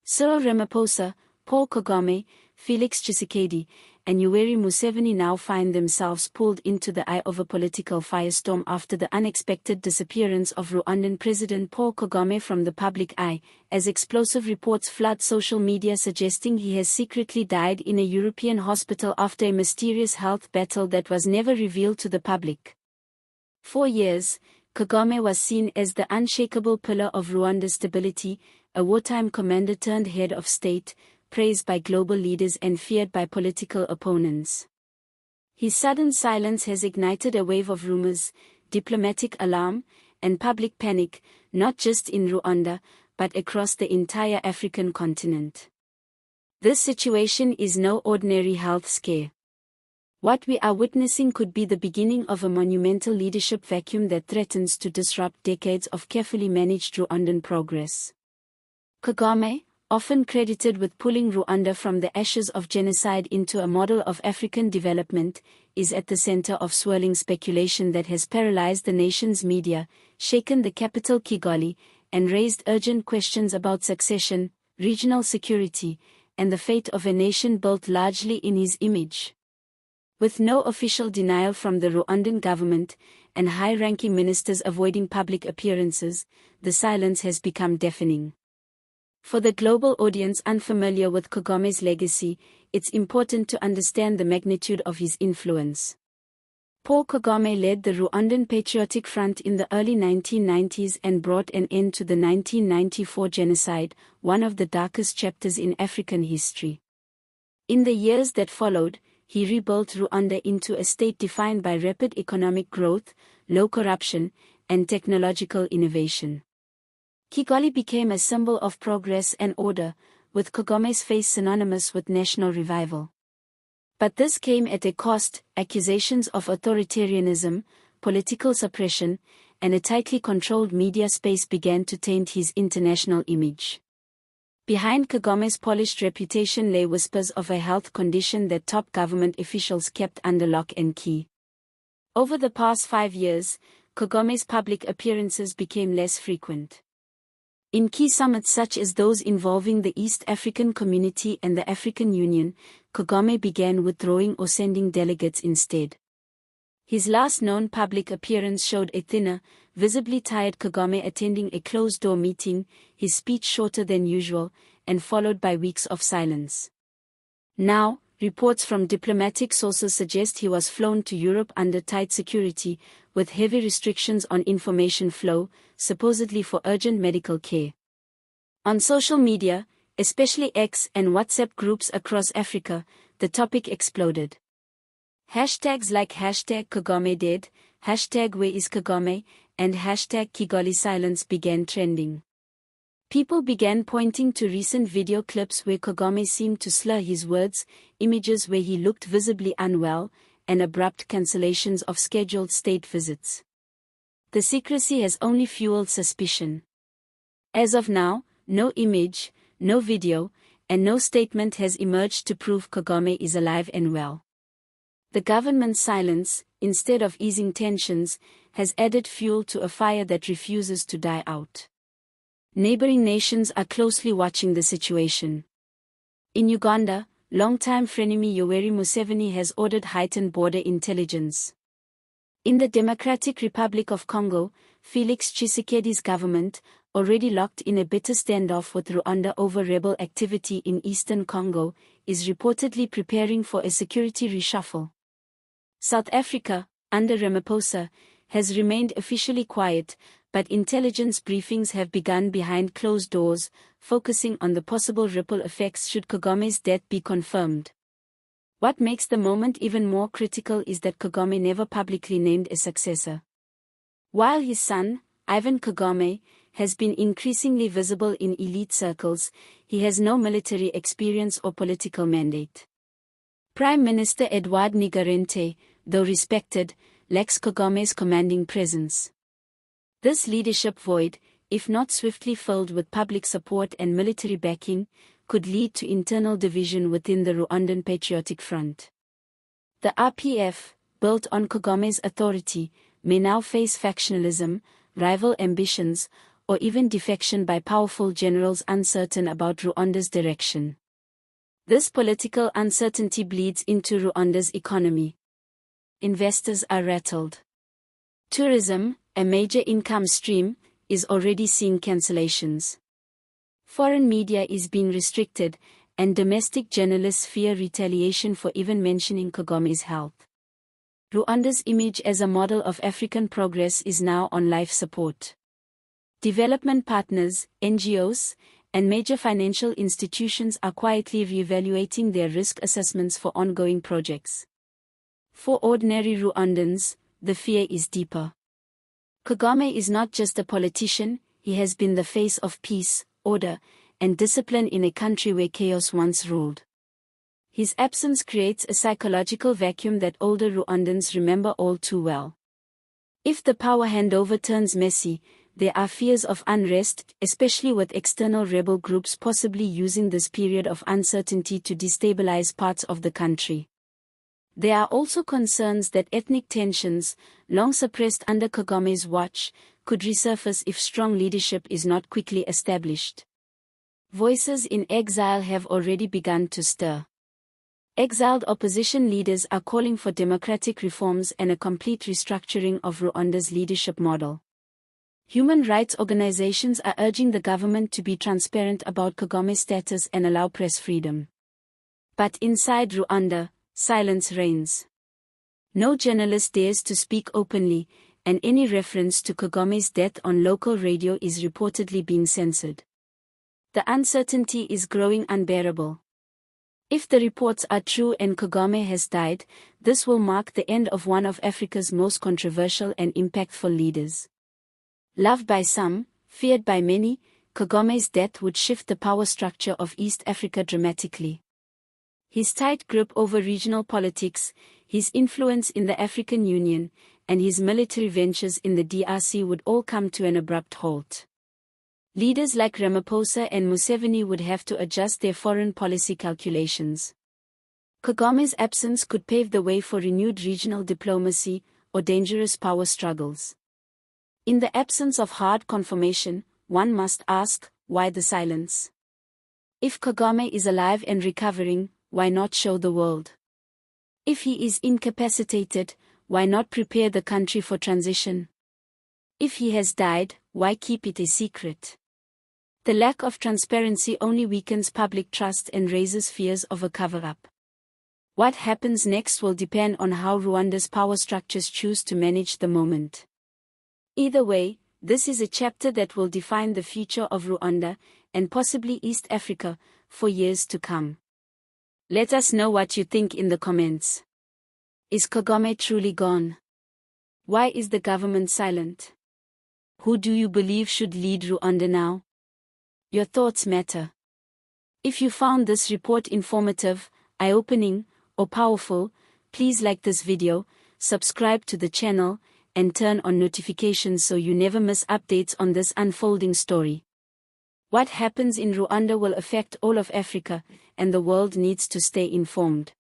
Cyril Ramaphosa, Paul Kagame, Felix Tshisekedi, and Yoweri Museveni now find themselves pulled into the eye of a political firestorm after the unexpected disappearance of Rwandan President Paul Kagame from the public eye, as explosive reports flood social media suggesting he has secretly died in a European hospital after a mysterious health battle that was never revealed to the public. For years, Kagame was seen as the unshakable pillar of Rwanda's stability, a wartime commander turned head of state, praised by global leaders and feared by political opponents. His sudden silence has ignited a wave of rumors, diplomatic alarm, and public panic, not just in Rwanda, but across the entire African continent. This situation is no ordinary health scare. What we are witnessing could be the beginning of a monumental leadership vacuum that threatens to disrupt decades of carefully managed Rwandan progress. Kagame, often credited with pulling Rwanda from the ashes of genocide into a model of African development, is at the center of swirling speculation that has paralyzed the nation's media, shaken the capital Kigali, and raised urgent questions about succession, regional security, and the fate of a nation built largely in his image. With no official denial from the Rwandan government, and high-ranking ministers avoiding public appearances, the silence has become deafening. For the global audience unfamiliar with Kagame's legacy, it's important to understand the magnitude of his influence. Paul Kagame led the Rwandan Patriotic Front in the early 1990s and brought an end to the 1994 genocide, one of the darkest chapters in African history. In the years that followed, he rebuilt Rwanda into a state defined by rapid economic growth, low corruption, and technological innovation. Kigali became a symbol of progress and order, with Kagame's face synonymous with national revival. But this came at a cost: accusations of authoritarianism, political suppression, and a tightly controlled media space began to taint his international image. Behind Kagame's polished reputation lay whispers of a health condition that top government officials kept under lock and key. Over the past 5 years, Kagame's public appearances became less frequent. In key summits such as those involving the East African Community and the African Union, Kagame began withdrawing or sending delegates instead. His last known public appearance showed a thinner, visibly tired Kagame attending a closed-door meeting, his speech shorter than usual, and followed by weeks of silence. Now, reports from diplomatic sources suggest he was flown to Europe under tight security, with heavy restrictions on information flow, supposedly for urgent medical care. On social media, especially X and WhatsApp groups across Africa, the topic exploded. Hashtags like #Kagame dead, #Where is Kagame, and #Kigali silence began trending. People began pointing to recent video clips where Kagame seemed to slur his words, images where he looked visibly unwell, and abrupt cancellations of scheduled state visits. The secrecy has only fueled suspicion. As of now, no image, no video, and no statement has emerged to prove Kagame is alive and well. The government's silence, instead of easing tensions, has added fuel to a fire that refuses to die out. Neighboring nations are closely watching the situation. In Uganda, longtime frenemy Yoweri Museveni has ordered heightened border intelligence. In the Democratic Republic of Congo, Felix Tshisekedi's government, already locked in a bitter standoff with Rwanda over rebel activity in eastern Congo, is reportedly preparing for a security reshuffle. South Africa, under Ramaphosa, has remained officially quiet, but intelligence briefings have begun behind closed doors, focusing on the possible ripple effects should Kagame's death be confirmed. What makes the moment even more critical is that Kagame never publicly named a successor. While his son, Ivan Kagame, has been increasingly visible in elite circles, he has no military experience or political mandate. Prime Minister Edouard Nigarente, though respected, lacks Kagame's commanding presence. This leadership void, if not swiftly filled with public support and military backing, could lead to internal division within the Rwandan Patriotic Front. The RPF, built on Kagame's authority, may now face factionalism, rival ambitions, or even defection by powerful generals uncertain about Rwanda's direction. This political uncertainty bleeds into Rwanda's economy. Investors are rattled. Tourism, a major income stream, is already seeing cancellations. Foreign media is being restricted, and domestic journalists fear retaliation for even mentioning Kagame's health. Rwanda's image as a model of African progress is now on life support. Development partners, NGOs, and major financial institutions are quietly re-evaluating their risk assessments for ongoing projects. For ordinary Rwandans, the fear is deeper. Kagame is not just a politician, he has been the face of peace, order, and discipline in a country where chaos once ruled. His absence creates a psychological vacuum that older Rwandans remember all too well. If the power handover turns messy, there are fears of unrest, especially with external rebel groups possibly using this period of uncertainty to destabilize parts of the country. There are also concerns that ethnic tensions, long suppressed under Kagame's watch, could resurface if strong leadership is not quickly established. Voices in exile have already begun to stir. Exiled opposition leaders are calling for democratic reforms and a complete restructuring of Rwanda's leadership model. Human rights organizations are urging the government to be transparent about Kagame's status and allow press freedom. But inside Rwanda, silence reigns. No journalist dares to speak openly, and any reference to Kagame's death on local radio is reportedly being censored. The uncertainty is growing unbearable. If the reports are true and Kagame has died, this will mark the end of one of Africa's most controversial and impactful leaders. Loved by some, feared by many, Kagame's death would shift the power structure of East Africa dramatically. His tight grip over regional politics, his influence in the African Union, and his military ventures in the DRC would all come to an abrupt halt. Leaders like Ramaphosa and Museveni would have to adjust their foreign policy calculations. Kagame's absence could pave the way for renewed regional diplomacy or dangerous power struggles. In the absence of hard confirmation, one must ask, why the silence? If Kagame is alive and recovering, why not show the world? If he is incapacitated, why not prepare the country for transition? If he has died, why keep it a secret? The lack of transparency only weakens public trust and raises fears of a cover-up. What happens next will depend on how Rwanda's power structures choose to manage the moment. Either way, this is a chapter that will define the future of Rwanda, and possibly East Africa, for years to come. Let us know what you think in the comments. Is Kagame truly gone? Why is the government silent? Who do you believe should lead Rwanda now? Your thoughts matter. If you found this report informative, eye-opening, or powerful, please like this video, subscribe to the channel, and turn on notifications so you never miss updates on this unfolding story. What happens in Rwanda will affect all of Africa, and the world needs to stay informed.